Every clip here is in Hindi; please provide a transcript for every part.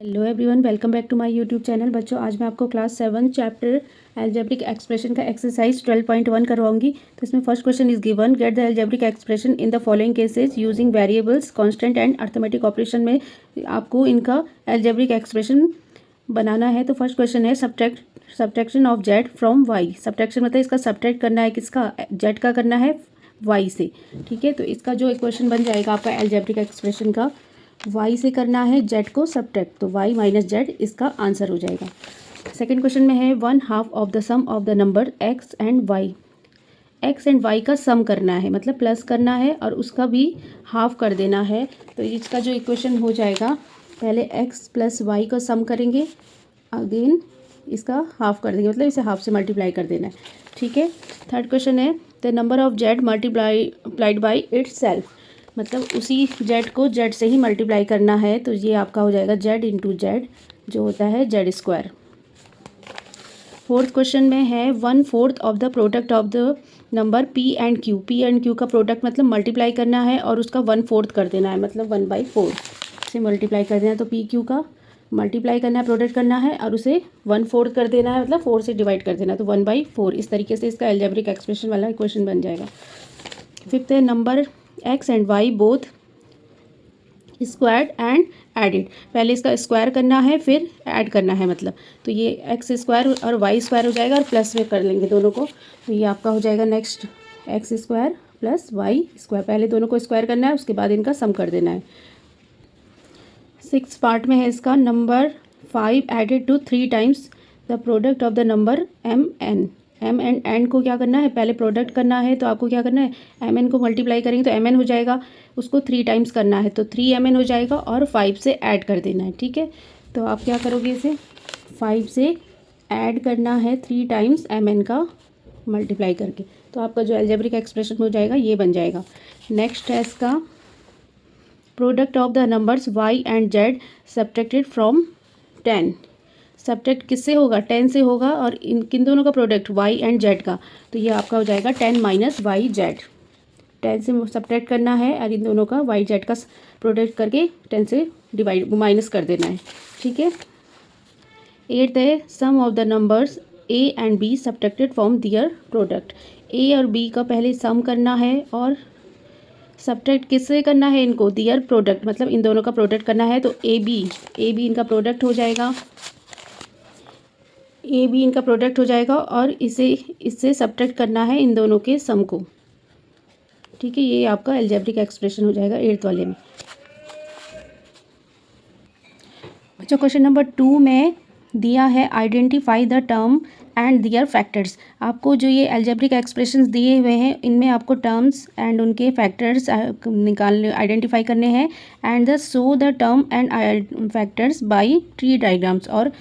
Hello everyone, welcome back to my YouTube channel. बच्चों, आज मैं आपको क्लास 7 चैप्टर एल्जेब्रिक एक्सप्रेशन का एक्सरसाइज 12.1 करवाऊंगी। तो इसमें first question is given, get the algebraic expression in the following cases using variables, constant and arithmetic operation में आपको इनका एल्जेब्रिक एक्सप्रेशन बनाना है। तो फर्स्ट क्वेश्चन है subtraction of z from y. Subtraction मतलब इसका सब्ट्रैक्ट करना है, किसका? जेड का करना है वाई से। ठीक है, तो इसका जो इक्वेशन बन जाएगा आपका एल्जेब्रिक एक्सप्रेशन का, y से करना है जेड को सब्ट्रैक्ट, तो y माइनस जेड इसका आंसर हो जाएगा। सेकंड क्वेश्चन में है 1/2 of the sum of the number x and y। x and y का सम करना है, मतलब प्लस करना है और उसका भी हाफ कर देना है। तो इसका जो इक्वेशन हो जाएगा, पहले x प्लस वाई का सम करेंगे, अगेन इसका हाफ कर देंगे, मतलब इसे हाफ से मल्टीप्लाई कर देना है। ठीक है। थर्ड क्वेश्चन है the number of Z multiplied by its self, मतलब उसी जेड को जेड से ही मल्टीप्लाई करना है। तो ये आपका हो जाएगा जेड इंटू जेड, जो होता है जेड स्क्वायर। फोर्थ क्वेश्चन में है 1/4 of the product of the number P and Q. P and Q का प्रोडक्ट मतलब मल्टीप्लाई करना है और उसका 1/4 कर देना है, मतलब 1/4 से मल्टीप्लाई कर देना है। तो पी क्यू का मल्टीप्लाई करना है, प्रोडक्ट करना है और उसे 1/4 कर देना है, मतलब 4 से डिवाइड कर देना है, तो 1/4। इस तरीके से इसका एल्जेब्रिक एक्सप्रेशन वाला इक्वेशन बन जाएगा। फिफ्थ है number x and y both squared and added. पहले इसका स्क्वायर करना है फिर ऐड करना है, मतलब तो ये x स्क्वायर और y स्क्वायर हो जाएगा और प्लस में कर लेंगे दोनों को, तो ये आपका हो जाएगा next x square plus y square. पहले दोनों को स्क्वायर करना है, उसके बाद इनका सम कर देना है। सिक्स पार्ट में है इसका, number 5 added to 3 times the product of the number m and n को क्या करना है, पहले प्रोडक्ट करना है, तो आपको क्या करना है, mn को मल्टीप्लाई करेंगे तो mn हो जाएगा, उसको 3 टाइम्स करना है तो 3mn हो जाएगा और 5 से ऐड कर देना है। ठीक है, तो आप क्या करोगे, इसे 5 से ऐड करना है 3 टाइम्स mn का मल्टीप्लाई करके, तो आपका जो एल्जेब्रिक एक्सप्रेशन हो जाएगा ये बन जाएगा। नेक्स्ट है इसका product of the numbers y and z subtracted from 10। Subtract किससे होगा, 10 से होगा, और किन दोनों का प्रोडक्ट, y एंड z का, तो ये आपका हो जाएगा 10 माइनस वाई जेड। 10 से सब्ट्रैक्ट करना है और इन दोनों का y z का प्रोडक्ट करके 10 से डिवाइड माइनस कर देना है। ठीक है। एट्थ है sum of the numbers a and b subtracted from their product. a और b का पहले सम करना है और सब्ट्रैक्ट किससे करना है, इनको दियर प्रोडक्ट, मतलब इन दोनों का प्रोडक्ट करना है, तो ए बी इनका प्रोडक्ट हो जाएगा, ए बी इनका प्रोडक्ट हो जाएगा और इससे सब्ट्रैक्ट करना है इन दोनों के सम को। ठीक है, ये आपका एल्जेब्रिक एक्सप्रेशन हो जाएगा एट्थ वाले में। बच्चों, क्वेश्चन नंबर 2 में दिया है identify the term and their factors. आपको जो ये एल्जेब्रिक एक्सप्रेशंस दिए हुए हैं, इनमें आपको टर्म्स एंड उनके फैक्टर्स आइडेंटिफाई करने हैं, and the show the term and factors bye tree diagrams, और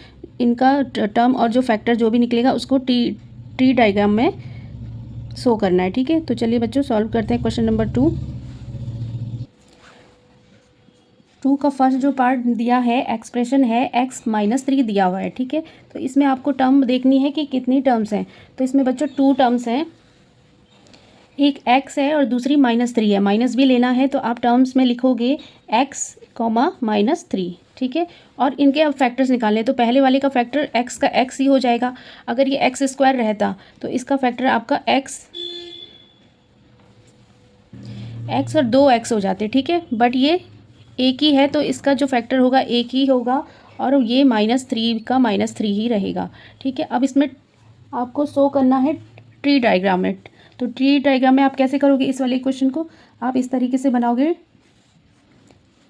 इनका टर्म और जो फैक्टर जो भी निकलेगा उसको ट्री डायग्राम में शो करना है। ठीक है, तो चलिए बच्चों सॉल्व करते हैं क्वेश्चन नंबर 2 का फर्स्ट जो पार्ट दिया है, एक्सप्रेशन है x-3 दिया हुआ है। ठीक है, तो इसमें आपको टर्म देखनी है कि कितनी टर्म्स हैं। तो इसमें बच्चों 2 टर्म्स हैं, एक x है और दूसरी -3 है, माइनस भी लेना है, तो आप टर्म्स में लिखोगे x, -3। ठीक है, और इनके अब फैक्टर्स निकालने, तो पहले वाले का फैक्टर x का x ही हो जाएगा। अगर ये x स्क्वायर रहता तो इसका फैक्टर आपका x और 2x हो जाते। ठीक है, बट ये एक ही है तो इसका जो फैक्टर होगा एक ही होगा, और ये -3 का -3 ही रहेगा। ठीक है, अब इसमें आपको शो करना है ट्री डायग्राम में, तो ट्री डायग्राम में आप कैसे करोगे, इस वाले क्वेश्चन को आप इस तरीके से बनाओगे।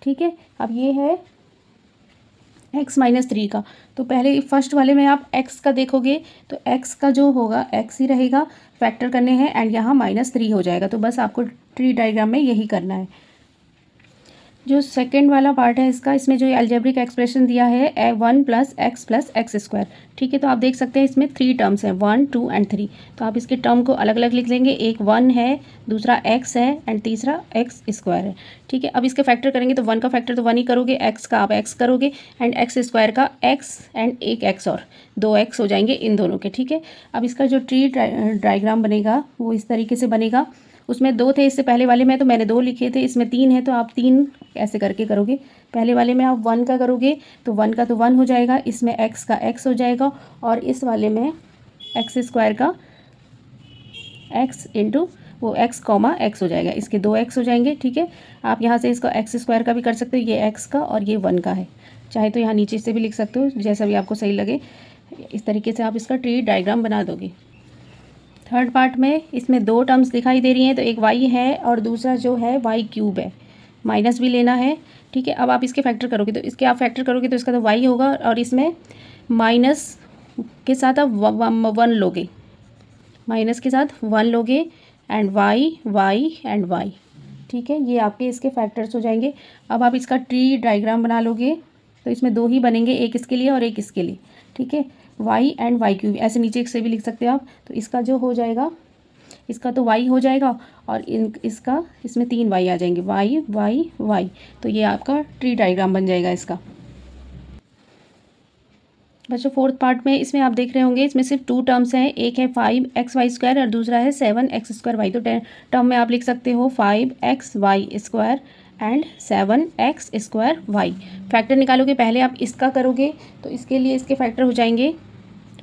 ठीक है, अब ये है x-3 का, तो पहले फर्स्ट वाले में आप x का देखोगे तो x का जो होगा x ही रहेगा, फैक्टर करने हैं एंड यहाँ -3 हो जाएगा, तो बस आपको ट्री डायग्राम में यही करना है। जो सेकंड वाला पार्ट है इसका, इसमें जो एल्जेब्रिक एक्सप्रेशन दिया है 1 + x + x²। ठीक है, तो आप देख सकते हैं इसमें 3 टर्म्स हैं, 1, 2 एंड 3, तो आप इसके टर्म को अलग अलग लिख लेंगे, एक 1 है, दूसरा x है एंड तीसरा x² है। ठीक है, अब इसके फैक्टर करेंगे तो 1 का फैक्टर तो 1 ही करोगे, x का आप x करोगे एंड x² का x एंड एक x और 2x हो जाएंगे इन दोनों के। ठीक है, अब इसका जो ट्री डायग्राम बनेगा वो इस तरीके से बनेगा। उसमें 2 थे इससे पहले वाले में, तो मैंने 2 लिखे थे, इसमें 3 है तो आप 3 ऐसे करके करोगे, पहले वाले में आप 1 का करोगे तो 1 का तो 1 हो जाएगा, इसमें x का x हो जाएगा, और इस वाले में एक्स स्क्वायर का x इंटू वो x कॉमा x हो जाएगा, इसके 2x हो जाएंगे। ठीक है, आप यहाँ से इसका x स्क्वायर का भी कर सकते हो, ये x का और ये 1 का है, चाहे तो यहाँ नीचे से भी लिख सकते हो, जैसा भी आपको सही लगे। इस तरीके से आप इसका ट्री डायग्राम बना दोगे। थर्ड पार्ट में इसमें 2 टर्म्स दिखाई दे रही हैं, तो एक y है और दूसरा जो है y क्यूब है, माइनस भी लेना है। ठीक है, अब आप इसके फैक्टर करोगे तो इसके आप फैक्टर करोगे तो इसका तो y होगा, और इसमें माइनस के साथ आप 1 लोगे, माइनस के साथ 1 लोगे, एंड y एंड y। ठीक है, ये आपके इसके फैक्टर्स हो जाएंगे। अब आप इसका ट्री डायग्राम बना लोगे तो इसमें 2 ही बनेंगे, एक इसके लिए और एक इसके लिए। ठीक है, y एंड y क्यूब, ऐसे नीचे से भी लिख सकते हो आप। तो इसका जो हो जाएगा, इसका तो y हो जाएगा, और इसका इसमें 3 y आ जाएंगे, y। तो ये आपका ट्री डायग्राम बन जाएगा इसका। बच्चों फोर्थ पार्ट में इसमें आप देख रहे होंगे, इसमें सिर्फ 2 टर्म्स हैं, एक है 5xy² और दूसरा है 7x²y। तो टर्म में आप लिख सकते हो 5xy² एंड 7x²y। फैक्टर निकालोगे, पहले आप इसका करोगे तो इसके लिए इसके फैक्टर हो जाएंगे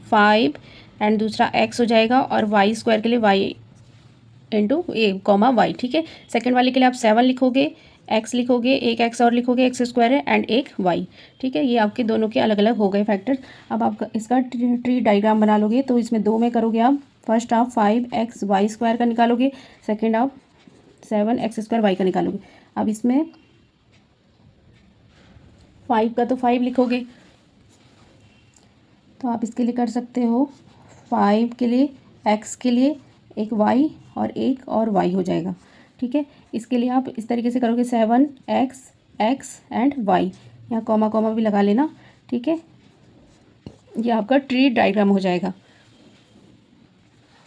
5 एंड दूसरा x हो जाएगा, और y² के लिए y इंटू ए कॉमा वाई। ठीक है, सेकंड वाले के लिए आप 7 लिखोगे, x लिखोगे, एक x और लिखोगे, x² है, एंड एक y। ठीक है, ये आपके दोनों के अलग अलग हो गए फैक्टर। अब आप इसका ट्री डायग्राम बना लोगे तो इसमें 2 में करोगे आप। फर्स्ट आप 5xy² का निकालोगे, सेकंड आप 7x² y का निकालोगे। अब इसमें 5 का तो 5 लिखोगे, तो आप इसके लिए कर सकते हो 5 के लिए x के लिए एक y और एक और y हो जाएगा। ठीक है, इसके लिए आप इस तरीके से करोगे 7x एंड y, यहाँ कॉमा कॉमा भी लगा लेना। ठीक है, ये आपका ट्री डायग्राम हो जाएगा।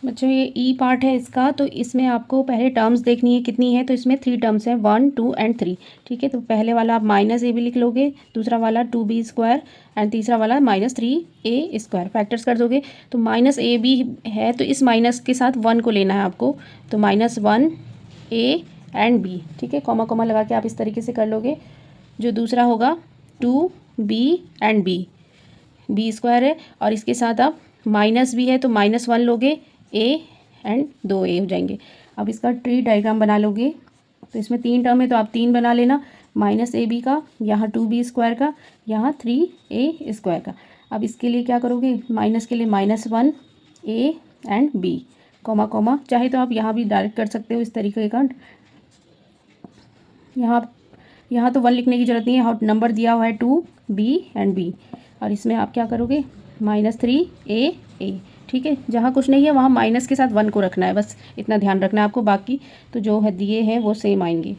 बच्चों ये ई पार्ट है इसका, तो इसमें आपको पहले टर्म्स देखनी है कितनी है, तो इसमें 3 टर्म्स हैं, 1 2 एंड 3। ठीक है, तो पहले वाला आप -ab लिख लोगे, दूसरा वाला 2b² एंड तीसरा वाला -3a²। फैक्टर्स कर दोगे तो -ab है, तो इस माइनस के साथ 1 को लेना है आपको, तो -1 a एंड b। ठीक है, कॉमा कॉमा लगा के आप इस तरीके से कर लोगे। जो दूसरा होगा 2b एंड b² है, और इसके साथ आप -b है तो -1 लोगे, a एंड 2a हो जाएंगे। अब इसका ट्री डायग्राम बना लोगे तो इसमें 3 टर्म है, तो आप 3 बना लेना, -ab का, यहाँ 2b² का, यहाँ 3a² का। अब इसके लिए क्या करोगे, माइनस के लिए -1 a and b, comma comma, चाहे तो आप यहाँ भी डायरेक्ट कर सकते हो इस तरीके का। यहाँ तो 1 लिखने की जरूरत नहीं है, यहाँ नंबर दिया हुआ है 2b एंड b, और इसमें आप क्या करोगे -3a। ठीक है, जहाँ कुछ नहीं है वहाँ माइनस के साथ 1 को रखना है, बस इतना ध्यान रखना है आपको, बाकी तो जो है दिए हैं वो सेम आएंगे।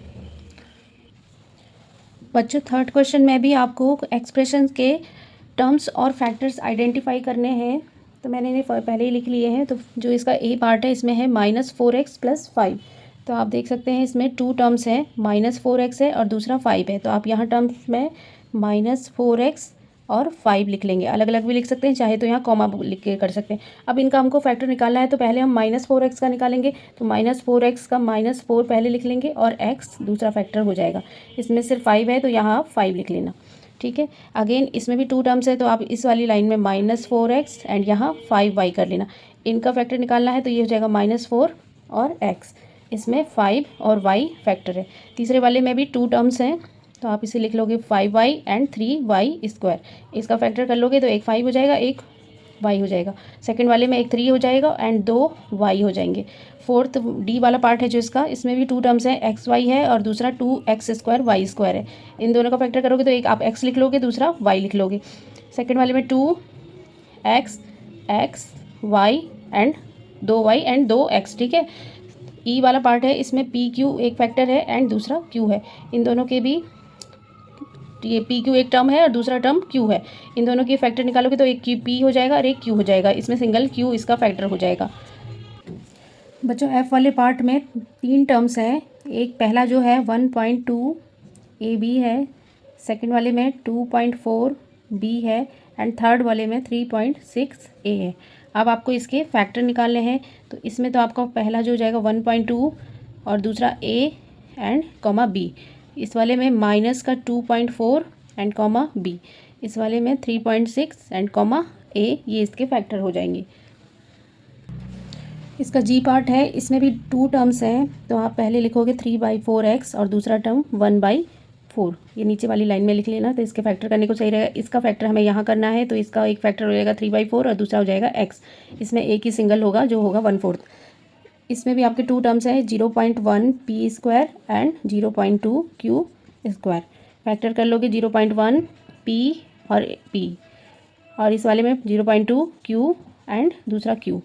बच्चों थर्ड क्वेश्चन में भी आपको एक्सप्रेशन के टर्म्स और फैक्टर्स आइडेंटिफाई करने हैं, तो मैंने इन्हें पहले ही लिख लिए हैं। तो जो इसका ए पार्ट है इसमें है -4x + 5। तो आप देख सकते हैं इसमें 2 टर्म्स हैं, -4x है और दूसरा 5 है, तो आप यहाँ टर्म्स में -4x और 5 लिख लेंगे, अलग अलग भी लिख सकते हैं, चाहे तो यहाँ कॉमा लिख के कर सकते हैं। अब इनका हमको फैक्टर निकालना है, तो पहले हम -4x का निकालेंगे, तो -4x का -4 पहले लिख लेंगे और x दूसरा फैक्टर हो जाएगा। इसमें सिर्फ 5 है तो यहाँ आप 5 लिख लेना। ठीक है, अगेन इसमें भी 2 टर्म्स है, तो आप इस वाली लाइन में -4x एंड यहाँ 5y कर लेना। इनका फैक्टर निकालना है तो ये हो जाएगा -4 और x, इसमें 5 और y फैक्टर है। तीसरे वाले में भी 2 टर्म्स हैं, तो आप इसे लिख लोगे 5y एंड 3y²। इसका फैक्टर कर लोगे तो एक 5 हो जाएगा, एक y हो जाएगा। सेकंड वाले में एक 3 हो जाएगा एंड 2 y हो जाएंगे। फोर्थ डी वाला पार्ट है जो इसका, इसमें भी 2 टर्म्स हैं, xy है और दूसरा 2x² y² है। इन दोनों का फैक्टर करोगे तो एक आप x लिख लोगे, दूसरा y लिख लोगे। सेकंड वाले में 2x y and 2y and 2x। ठीक है, ई वाला पार्ट है, इसमें pq एक फैक्टर है एंड दूसरा q है। इन दोनों के भी ये pq एक टर्म है और दूसरा टर्म q है, इन दोनों के फैक्टर निकालोगे तो एक p हो जाएगा और एक q हो जाएगा, इसमें सिंगल q इसका फैक्टर हो जाएगा। बच्चों f वाले पार्ट में 3 टर्म्स हैं, एक पहला जो है 1.2 ab है, सेकंड वाले में 2.4 b है एंड थर्ड वाले में 3.6 a है। अब आपको इसके फैक्टर निकालने हैं, तो इसमें तो आपका पहला जो हो जाएगा 1.2 और दूसरा a एंड कॉमा b, इस वाले में माइनस का 2.4 एंड कॉमा बी, इस वाले में 3.6 एंड कॉमा ए, ये इसके फैक्टर हो जाएंगे। इसका जी पार्ट है, इसमें भी 2 टर्म्स हैं, तो आप पहले लिखोगे 3/4x और दूसरा टर्म 1/4, ये नीचे वाली लाइन में लिख लेना, तो इसके फैक्टर करने को सही रहेगा। इसका फैक्टर हमें यहाँ करना है, तो इसका एक फैक्टर हो जाएगा 3/4 और दूसरा हो जाएगा x, इसमें एक ही सिंगल होगा जो होगा 1/4। इसमें भी आपके 2 टर्म्स हैं, 0.1 p² एंड 0.2 q²। फैक्टर कर लोगे 0.1 p और p, और इस वाले में 0.2 q एंड दूसरा q।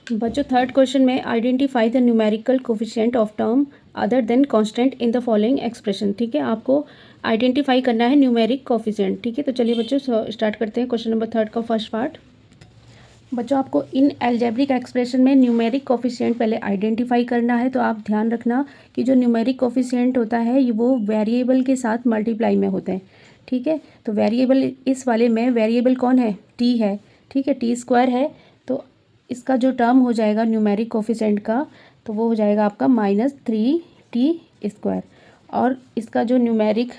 बच्चों थर्ड क्वेश्चन में identify the numerical coefficient of term other than constant in the following expression. ठीक है, आपको आइडेंटिफाई करना है न्यूमेरिक कोफिशिएंट। ठीक है, तो चलिए बच्चों स्टार्ट करते हैं क्वेश्चन नंबर 3 का फर्स्ट पार्ट। बच्चों आपको इन अलजेब्रिक एक्सप्रेशन में न्यूमेरिक कोफिशिएंट पहले आइडेंटिफाई करना है। तो आप ध्यान रखना कि जो न्यूमेरिक कोफिशिएंट होता है वो वेरिएबल के साथ मल्टीप्लाई में होते हैं। ठीक है, तो वेरिएबल इस वाले में वेरिएबल कौन है, टी है। ठीक है, t² है, तो इसका जो टर्म हो जाएगा न्यूमेरिक कोफिशिएंट का, तो वो हो जाएगा आपका -3t², और इसका जो न्यूमेरिक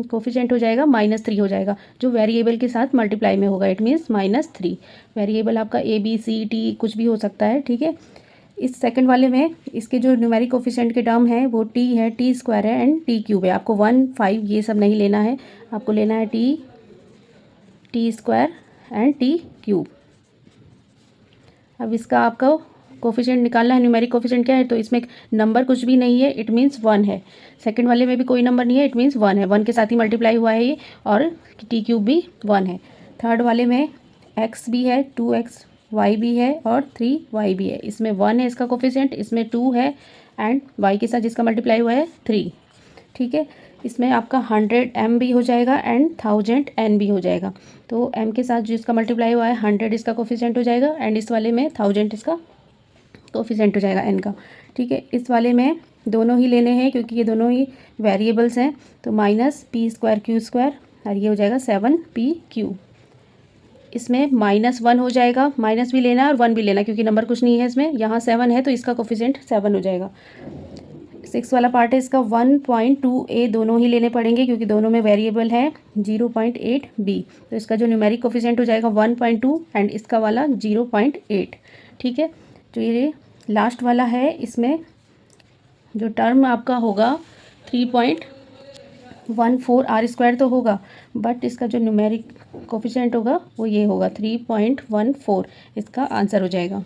कोफिशिएंट हो जाएगा -3 हो जाएगा, जो वेरिएबल के साथ मल्टीप्लाई में होगा। It means -3। वेरिएबल आपका a b c t कुछ भी हो सकता है। ठीक है, इस सेकंड वाले में इसके जो न्यूमेरिक कोफिशिएंट के टर्म है वो t है, t² है एंड t³ है। आपको 1, 5 ये सब नहीं लेना है, आपको लेना है t² एंड t³। अब इसका आपका कोफिशिएंट निकालना है, न्यूमेरिक कोफिशिएंट क्या है, तो इसमें नंबर कुछ भी नहीं है, इट मीन्स 1 है। सेकंड वाले में भी कोई नंबर नहीं है, इट मीन्स 1 है, 1 के साथ ही मल्टीप्लाई हुआ है ये, और t³ भी 1 है। थर्ड वाले में x भी है, 2xy भी है और 3y भी है, इसमें 1 है इसका कोफिशिएंट, इसमें 2 है एंड y के साथ जिसका मल्टीप्लाई हुआ है 3। ठीक है, इसमें आपका 100 m भी हो जाएगा एंड 1000 n भी हो जाएगा। तो m के साथ जिसका मल्टीप्लाई हुआ है 100 इसका कोफिशिएंट हो जाएगा एंड इस वाले में 1000 इसका कोफिशिएंट हो जाएगा n का। ठीक है, इस वाले में दोनों ही लेने हैं क्योंकि ये दोनों ही वेरिएबल्स हैं, तो -p² q² और ये हो जाएगा 7pq। इसमें -1 हो जाएगा, माइनस भी लेना और 1 भी लेना क्योंकि नंबर कुछ नहीं है इसमें, यहाँ 7 है तो इसका कोफिशिएंट 7 हो जाएगा। 6 वाला पार्ट है, इसका 1.2a दोनों ही लेने पड़ेंगे क्योंकि दोनों में वेरिएबल है 0.8b, तो इसका जो न्यूमेरिक कोफिशिएंट हो जाएगा 1.2 एंड इसका वाला 0.8। ठीक है, जो ये लास्ट वाला है इसमें जो टर्म आपका होगा 3.14 r² तो होगा, बट इसका जो न्यूमेरिक कोफिशिएंट होगा वो ये होगा 3.14, इसका आंसर हो जाएगा।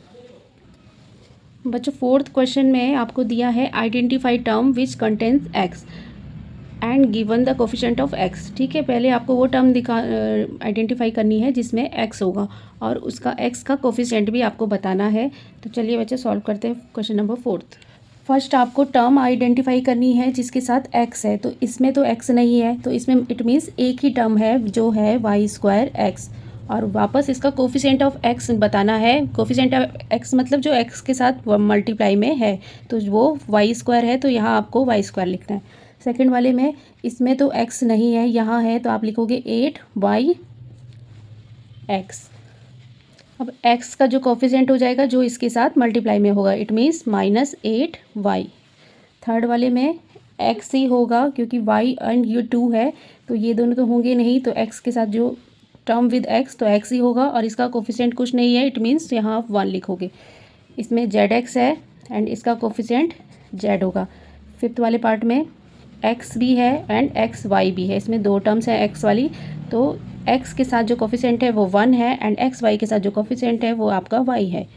बच्चों फोर्थ क्वेश्चन में आपको दिया है identify term which contains x and given the coefficient of x। ठीक है, पहले आपको वो टर्म आइडेंटिफाई करनी है जिसमें x होगा और उसका x का कोफिशिएंट भी आपको बताना है। तो चलिए बच्चे सॉल्व करते हैं क्वेश्चन नंबर 4। फर्स्ट आपको टर्म आइडेंटिफाई करनी है जिसके साथ x है, तो इसमें तो x नहीं है, तो इसमें इट मीन्स एक ही टर्म है जो है y² x, और वापस इसका कोफिशिएंट ऑफ x बताना है। कोफिशिएंट ऑफ x मतलब जो x के साथ मल्टीप्लाई में है, तो वो y² है, तो यहाँ आपको y² लिखना है। सेकंड वाले में इसमें तो x नहीं है, यहाँ है, तो आप लिखोगे 8yx। अब x का जो कोफिशिएंट हो जाएगा जो इसके साथ मल्टीप्लाई में होगा, इट मीन्स -8y। थर्ड वाले में x ही होगा क्योंकि y एंड ये 2 है, तो ये दोनों तो होंगे नहीं, तो x के साथ जो टर्म विद x तो x ही होगा और इसका कोफिशिएंट कुछ नहीं है, इट मीन्स यहाँ आप 1 लिखोगे। इसमें zx है एंड इसका कोफिशिएंट z होगा। फिफ्थ वाले पार्ट में x भी है एंड xy भी है, इसमें 2 टर्म्स हैं x वाली, तो x के साथ जो कोफिशिएंट है वो 1 है एंड xy के साथ जो कोफिशिएंट है वो आपका y है।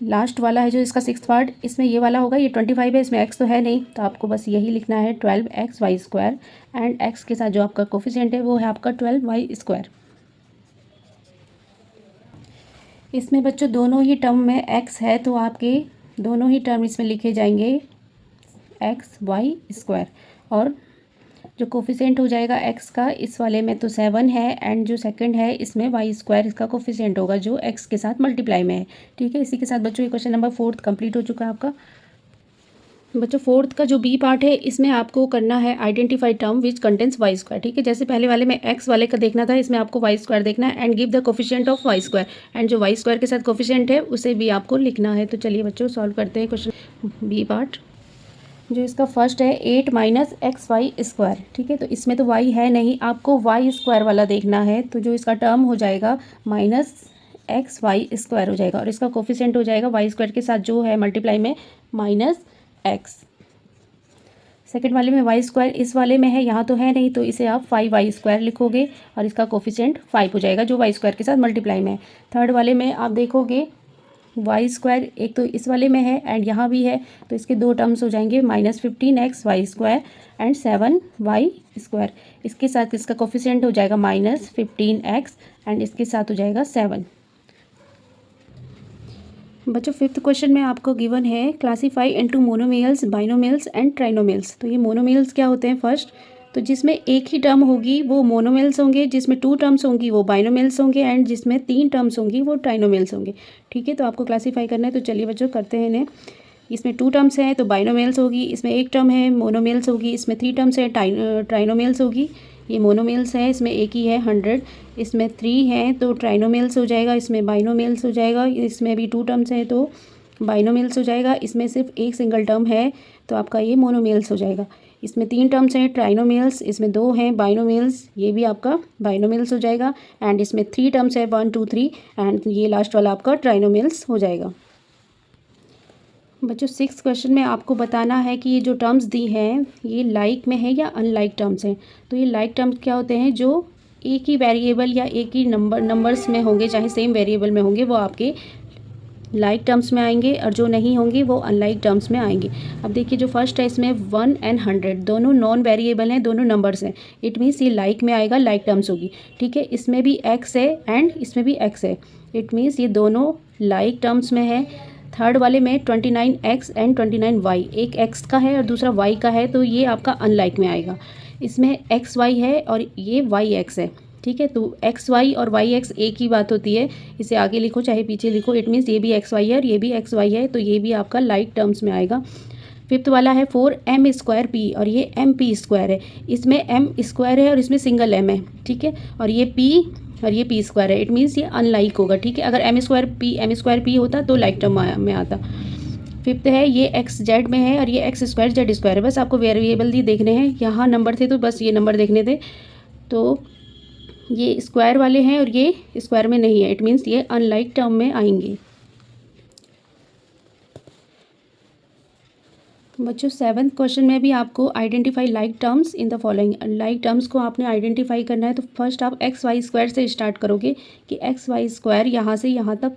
लास्ट वाला है जो इसका 6th पार्ट, इसमें ये वाला होगा, ये 25 है, इसमें x तो है नहीं, तो आपको बस यही लिखना है 12xy² एंड x के साथ जो आपका कोफिशिएंट है वो है आपका 12y²। इसमें बच्चों दोनों ही टर्म में x है, तो आपके दोनों ही टर्म इसमें लिखे जाएंगे xy², और जो कोफिशिएंट हो जाएगा x का इस वाले में तो 7 है एंड जो सेकंड है इसमें y² इसका कोफिशिएंट होगा जो x के साथ मल्टीप्लाई में है। ठीक है, इसी के साथ बच्चों ये क्वेश्चन नंबर 4 कंप्लीट हो चुका है आपका। बच्चों 4 का जो बी पार्ट है इसमें आपको करना है identify term which contains y²। ठीक है, जैसे पहले वाले में x वाले का देखना था, इसमें आपको y² देखना है and give the coefficient of y², and जो y² के साथ कोफिशिएंट है उसे भी आपको लिखना है। तो चलिए बच्चों सॉल्व करते हैं क्वेश्चन बी पार्ट। जो इसका फर्स्ट है 8 माइनस एक्स वाई स्क्वायर, ठीक है। तो इसमें तो वाई है नहीं, आपको वाई स्क्वायर वाला देखना है। तो जो इसका टर्म हो जाएगा माइनस एक्स वाई स्क्वायर हो जाएगा और इसका कोफिशिएंट हो जाएगा वाई स्क्वायर के साथ जो है मल्टीप्लाई में माइनस एक्स। सेकेंड वाले में वाई स्क्वायर इस वाले में है, यहाँ तो है नहीं, तो इसे आप 5y स्क्वायर लिखोगे और इसका कोफिशिएंट 5 हो जाएगा जो वाई स्क्वायर के साथ मल्टीप्लाई में है। थर्ड वाले में आप देखोगे वाई स्क्वायर एक तो इस वाले में है एंड यहाँ भी है, तो इसके दो टर्म्स हो जाएंगे -15x Y square and 7y square. इसके साथ इसका कोफिशिएंट हो जाएगा -15x एंड इसके साथ हो जाएगा 7। बच्चों फिफ्थ क्वेश्चन में आपको गिवन है classify into monomials, binomials and trinomials. तो ये मोनोमियल्स क्या होते हैं फर्स्ट, तो जिसमें एक ही टर्म होगी वो मोनोमियल्स होंगे, जिसमें 2 टर्म्स होंगी वो बाइनोमियल्स होंगे एंड जिसमें 3 टर्म्स होंगी वो ट्राइनोमियल्स होंगे, ठीक है। तो आपको क्लासीफाई करना है, तो चलिए बच्चों करते हैं इन्हें। इसमें 2 टर्म्स हैं तो बाइनोमियल्स होगी, इसमें एक टर्म है मोनोमियल्स होगी, इसमें 3 टर्म्स है ट्राइनोमियल्स होगी। ये मोनोमियल्स है, इसमें एक ही है 100, इसमें 3 हैं तो ट्राइनोमियल्स हो जाएगा, इसमें बाइनोमियल्स हो जाएगा, इसमें भी 2 टर्म्स हैं तो बाइनोमियल्स हो जाएगा, इसमें सिर्फ एक सिंगल टर्म है तो आपका ये मोनोमियल्स हो जाएगा। इसमें 3 टर्म्स हैं ट्राइनोमियल्स, इसमें 2 हैं बाइनोमियल्स, ये भी आपका बाइनोमियल्स हो जाएगा एंड इसमें 3 टर्म्स है 1 2 3 एंड ये लास्ट वाला आपका ट्राइनोमियल्स हो जाएगा। बच्चों 6th क्वेश्चन में आपको बताना है कि ये जो टर्म्स दी हैं ये लाइक में है या अनलाइक टर्म्स हैं। तो ये लाइक टर्म्स क्या होते हैं, जो एक ही वेरिएबल या एक ही नंबर्स में होंगे, चाहे सेम वेरिएबल में होंगे, वो आपके लाइक टर्म्स में आएंगे और जो नहीं होंगे वो अनलाइक टर्म्स में आएंगे। अब देखिए जो फर्स्ट है इसमें 1 एंड 100 दोनों नॉन वेरिएबल हैं, दोनों नंबर्स हैं, इट मीन्स ये लाइक में आएगा, लाइक टर्म्स होगी, ठीक है। इसमें भी x है एंड इसमें भी x है, इट मीन्स ये दोनों लाइक टर्म्स में है। थर्ड वाले में 29x एंड 29y, एक x का है और दूसरा y का है, तो ये आपका अनलाइक में आएगा। इसमें xy है और ये yx है, ठीक है। तो xy और yx एक ही बात होती है, इसे आगे लिखो चाहे पीछे लिखो, इट मीन्स ये भी xy है और ये भी xy है, तो ये भी आपका लाइक टर्म्स में आएगा। फिफ्थ वाला है 4m स्क्वायर p और ये mp स्क्वायर है, इसमें m स्क्वायर है और इसमें सिंगल m है, ठीक है, और ये p और ये p स्क्वायर है, इट मीन्स ये अनलाइक होगा, ठीक है। अगर m स्क्वायर p होता तो लाइक टर्म में आता। फिफ्थ है ये एक्स जेड में है और ये एक्स स्क्वायर जेड स्क्वायर है, बस आपको वेरिएबल दी देखने हैं, यहाँ नंबर थे तो बस ये नंबर देखने थे, तो ये स्क्वायर वाले हैं और ये स्क्वायर में नहीं है, इट मीन्स ये अनलाइक टर्म में आएंगे। बच्चों 7th क्वेश्चन में भी आपको identify like terms in the following, like terms को आपने आइडेंटिफाई करना है। तो फर्स्ट आप एक्स वाई स्क्वायर से स्टार्ट करोगे कि एक्स वाई स्क्वायर यहाँ से यहाँ तक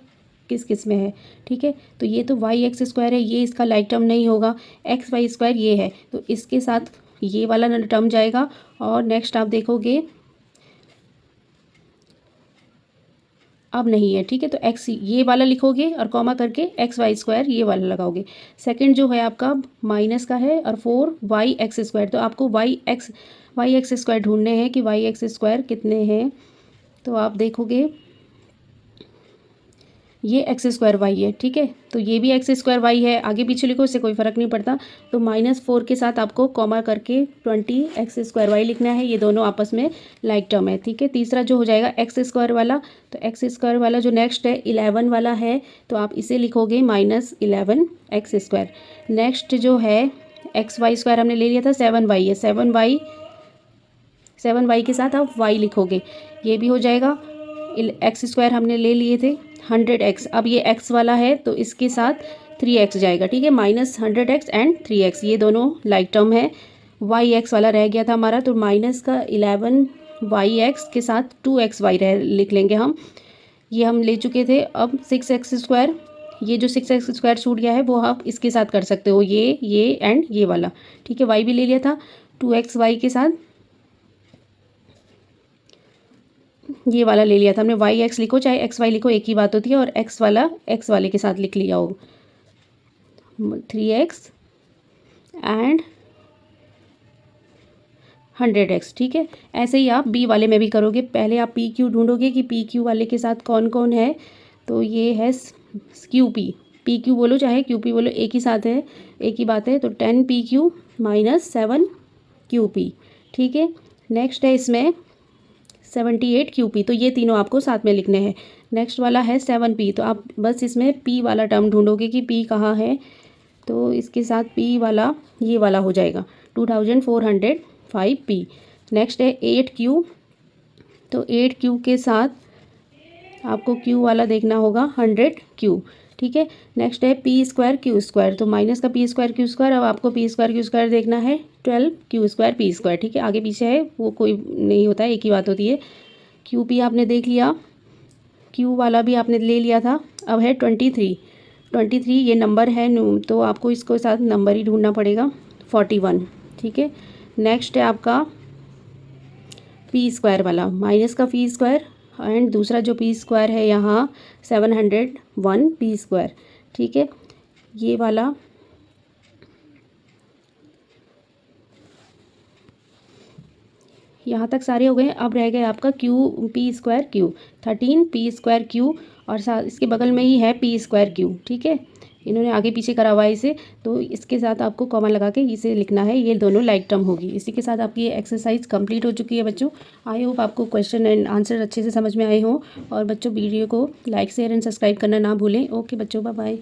किस किस में है, ठीक है। तो ये तो वाई एक्स स्क्वायर है, ये इसका लाइक टर्म नहीं होगा, एक्स वाई स्क्वायर ये है तो इसके साथ ये वाला टर्म जाएगा। और नेक्स्ट आप देखोगे अब नहीं है, ठीक है, तो एक्स ये वाला लिखोगे और कॉमा करके एक्स वाई स्क्वायर ये वाला लगाओगे। सेकंड जो है आपका माइनस का है और 4y स्क्वायर, तो आपको वाई एक्स स्क्वायर ढूंढने हैं कि वाई एक्स स्क्वायर कितने हैं। तो आप देखोगे ये एक्स स्क्वायर वाई है, ठीक है, तो ये भी एक्स स्क्वायर वाई है, आगे पीछे लिखो इससे कोई फ़र्क नहीं पड़ता। तो -4 के साथ आपको कॉमा करके 20x स्क्वायर वाई लिखना है, ये दोनों आपस में लाइक टर्म है, ठीक है। तीसरा जो हो जाएगा एक्स स्क्वायर वाला, तो एक्स स्क्वायर वाला जो नेक्स्ट है 11 वाला है, तो आप इसे लिखोगे -11x स्क्वायर। नेक्स्ट जो है एक्स वाई स्क्वायर हमने ले लिया था 7y है, 7y के साथ आप y लिखोगे, ये भी हो जाएगा। एक्स स्क्वायर हमने ले लिए थे 100x, अब ये x वाला है तो इसके साथ 3x जाएगा, ठीक है, -100x एंड 3x, ये दोनों लाइक टर्म है। yx वाला रह गया था हमारा, तो माइनस का 11yx के साथ 2xy लिख लेंगे हम, ये हम ले चुके थे। अब 6x स्क्वायर, ये जो 6x स्क्वायर छूट गया है वो आप इसके साथ कर सकते हो, ये एंड ये वाला, ठीक है। y भी ले लिया था 2xy के साथ, ये वाला ले लिया था हमने, वाई एक्स लिखो चाहे एक्स वाई लिखो एक ही बात होती है, और एक्स वाला एक्स वाले के साथ लिख लिया हो 3x एंड 100x, ठीक है। ऐसे ही आप बी वाले में भी करोगे, पहले आप पी क्यू ढूंढोगे कि पी क्यू वाले के साथ कौन कौन है, तो ये है क्यू पी क्यू बोलो चाहे क्यू पी बोलो एक ही साथ है, एक ही बात है, तो 10pq -7qp, ठीक है। नेक्स्ट है इसमें 78qp, तो ये तीनों आपको साथ में लिखने हैं। नेक्स्ट वाला है 7p, तो आप बस इसमें p वाला टर्म ढूंढोगे कि p कहाँ है, तो इसके साथ पी वाला ये वाला हो जाएगा 2405 पी। नेक्स्ट है 8Q, तो 8Q के साथ आपको Q वाला देखना होगा 100Q, ठीक है। नेक्स्ट है P² Q², तो माइनस का P² Q², अब आपको P² Q² देखना है 12Q² P², ठीक है। आगे पीछे है वो कोई नहीं होता है, एक ही बात होती है। QP आपने देख लिया, Q वाला भी आपने ले लिया था। अब है 23 ये नंबर है, तो आपको इसको साथ नंबर ही ढूंढना पड़ेगा 41, ठीक है। नेक्स्ट है आपका P² वाला, माइनस का P² एंड दूसरा जो P² है यहाँ 701 P², ठीक है। ये वाला यहाँ तक सारे हो गए। अब रह गए आपका P² Q, 13 P² Q और साथ इसके बगल में ही है P² Q, ठीक है। इन्होंने आगे पीछे करा हुआ है इसे, तो इसके साथ आपको कॉमा लगा के इसे लिखना है, ये दोनों लाइक टर्म होगी। इसी के साथ आपकी ये एक्सरसाइज कंप्लीट हो चुकी है बच्चों। आई होप आपको क्वेश्चन एंड आंसर अच्छे से समझ में आए हों। और बच्चों वीडियो को लाइक शेयर एंड सब्सक्राइब करना ना भूलें। ओके बच्चों, बाय बाय।